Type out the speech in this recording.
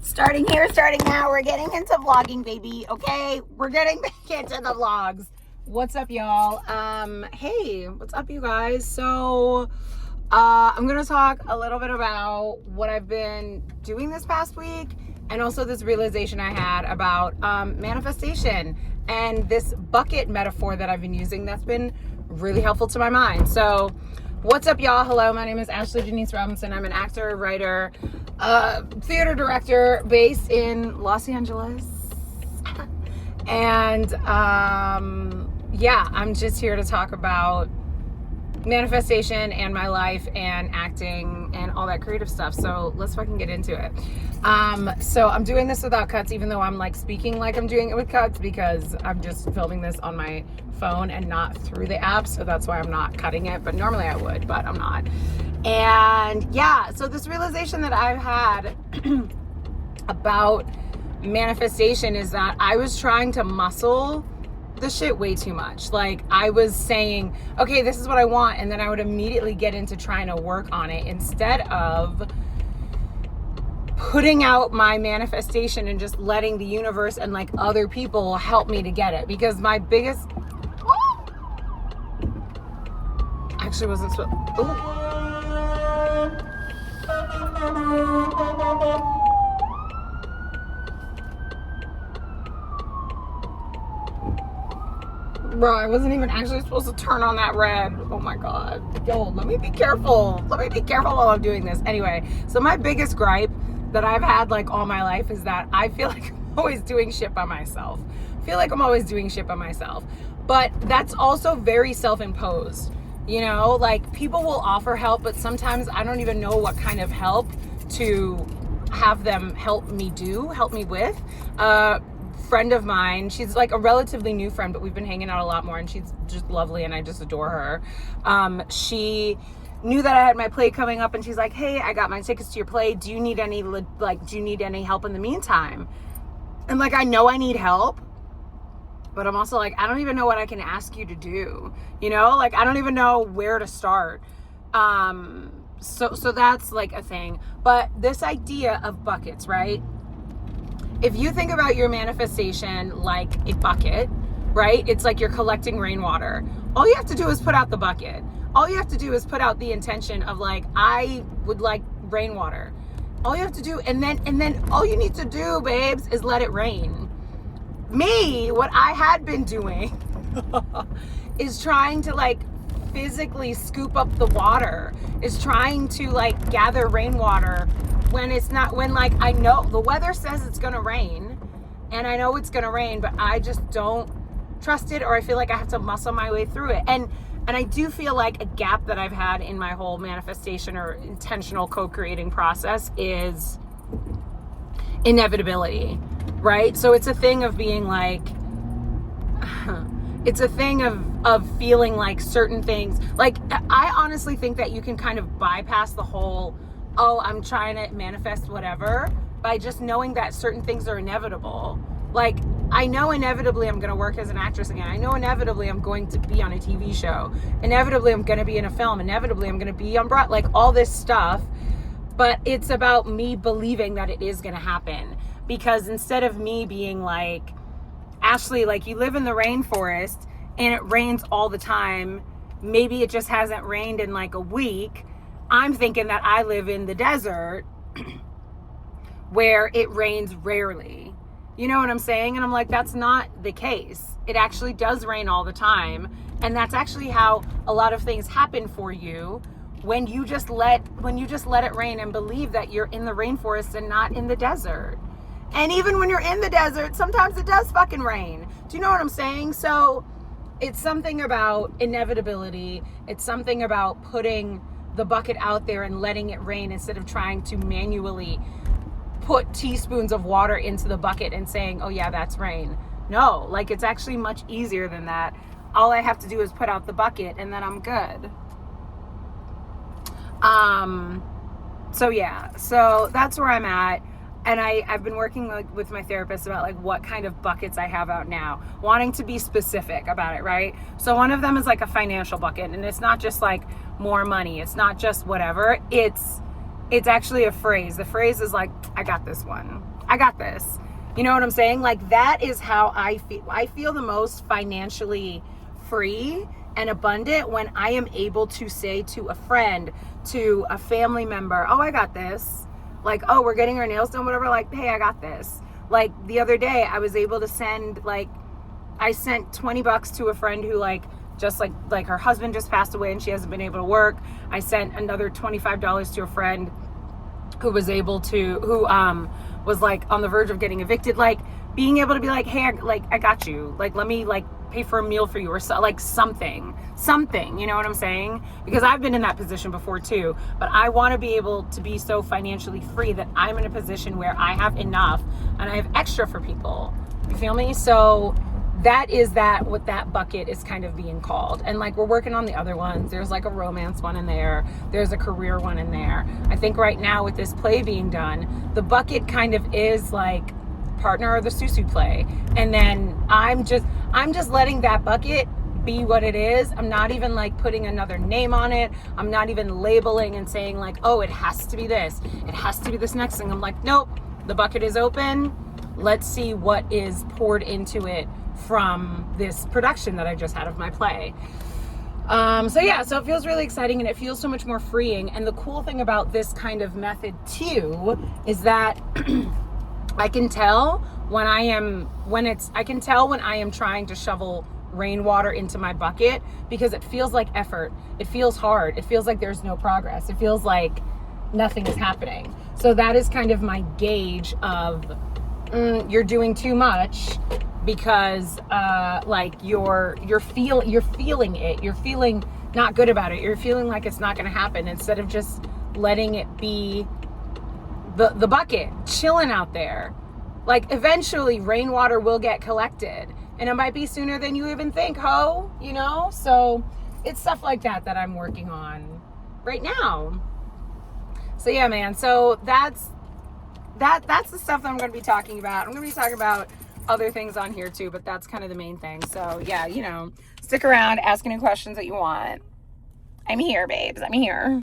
Starting here, starting now. We're getting into vlogging, baby. Okay, we're getting back into the vlogs. What's up, y'all? Hey, what's up, you guys? So, I'm gonna talk a little bit about what I've been doing this past week, and also this realization I had about manifestation and this bucket metaphor that I've been using that's been really helpful to my mind. So, what's up, y'all? Hello, my name is Ashley Denise Robinson. I'm an actor, writer, theater director based in Los Angeles. And yeah, I'm just here to talk about manifestation and my life and acting and all that creative stuff. So let's fucking get into it. So I'm doing this without cuts, even though I'm like speaking like I'm doing it with cuts, because I'm just filming this on my phone and not through the app. So that's why I'm not cutting it, but normally I would, but I'm not. And yeah, so this realization that I've had about manifestation is that I was trying to muscle the shit way too much. Like, I was saying, okay, this is what I want, and then I would immediately get into trying to work on it instead of putting out my manifestation and just letting the universe and like other people help me to get it. Because my biggest actually wasn't supposed. Bro, I wasn't even actually supposed to turn on that red. Oh my God. Yo, let me be careful. Let me be careful while I'm doing this. Anyway, so my biggest gripe that I've had like all my life is that I feel like I'm always doing shit by myself. But that's also very self-imposed. You know, like people will offer help, but sometimes I don't even know what kind of help to have them help me with. Friend of mine, she's like a relatively new friend, but we've been hanging out a lot more, and she's just lovely and I just adore her. She knew that I had my play coming up, and she's like, hey, I got my tickets to your play. Do you need any help in the meantime? And like, I know I need help, but I'm also like, I don't even know what I can ask you to do. You know, like I don't even know where to start. So that's like a thing. But this idea of buckets, right? If you think about your manifestation like a bucket, right? It's like you're collecting rainwater. All you have to do is put out the bucket. All you have to do is put out the intention of like, I would like rainwater. All you have to do, and then all you need to do, babes, is let it rain. Me, what I had been doing is trying to like physically scoop up the water, is trying to like gather rainwater when like I know the weather says it's gonna rain, and I know it's gonna rain, but I just don't trust it, or I feel like I have to muscle my way through it. And I do feel like a gap that I've had in my whole manifestation or intentional co-creating process is inevitability, right? So it's a thing of being like, it's a thing of feeling like certain things, like I honestly think that you can kind of bypass the whole, oh, I'm trying to manifest whatever, by just knowing that certain things are inevitable. Like, I know inevitably I'm going to work as an actress again. I know inevitably I'm going to be on a TV show. Inevitably I'm going to be in a film. Inevitably I'm going to be on Broadway, like all this stuff. But it's about me believing that it is going to happen. Because instead of me being like, Ashley, like you live in the rainforest and it rains all the time. Maybe it just hasn't rained in like a week. I'm thinking that I live in the desert where it rains rarely. You know what I'm saying? And I'm like, that's not the case. It actually does rain all the time. And that's actually how a lot of things happen for you when you just let it rain and believe that you're in the rainforest and not in the desert. And even when you're in the desert, sometimes it does fucking rain. Do you know what I'm saying? So it's something about inevitability. It's something about putting the bucket out there and letting it rain instead of trying to manually put teaspoons of water into the bucket and saying, oh yeah, that's rain. No, like it's actually much easier than that. All I have to do is put out the bucket and then I'm good. So yeah, so that's where I'm at. And I've been working like with my therapist about like what kind of buckets I have out now, wanting to be specific about it, right? So one of them is like a financial bucket, and it's not just like more money. It's not just whatever. It's It's actually a phrase. The phrase is like, I got this one. I got this. You know what I'm saying? Like, that is how I feel. I feel the most financially free and abundant when I am able to say to a friend, to a family member, oh, I got this. Like, oh, we're getting our nails done, whatever. Like, hey, I got this. Like, the other day I was able to send, like, I sent $20 to a friend who, like, just like her husband just passed away and she hasn't been able to work. I sent another $25 to a friend who was like on the verge of getting evicted. Like, being able to be like, hey, I got you. Like, let me like pay for a meal for you, or so, like something, you know what I'm saying? Because I've been in that position before too, but I want to be able to be so financially free that I'm in a position where I have enough and I have extra for people. You feel me? So that is what that bucket is kind of being called. And like, we're working on the other ones. There's like a romance one in there. There's a career one in there. I think right now with this play being done, the bucket kind of is like partner of the Susu play. And then I'm just letting that bucket be what it is. I'm not even like putting another name on it. I'm not even labeling and saying like, oh, it has to be this. It has to be this next thing. I'm like, nope, the bucket is open. Let's see what is poured into it from this production that I just had of my play. So it feels really exciting and it feels so much more freeing. And the cool thing about this kind of method too is that I can tell when I am trying to shovel rainwater into my bucket, because it feels like effort. It feels hard. It feels like there's no progress. It feels like nothing is happening. So that is kind of my gauge of you're doing too much, because like you're feeling it. You're feeling not good about it. You're feeling like it's not going to happen, instead of just letting it be the bucket chilling out there. Like, eventually rainwater will get collected, and it might be sooner than you even think, you know? So it's stuff like that I'm working on right now. So yeah, man. So that's the stuff that I'm going to be talking about. I'm going to be talking about other things on here too, but that's kind of the main thing. So yeah, stick around, ask any questions that you want. I'm here, babes. I'm here.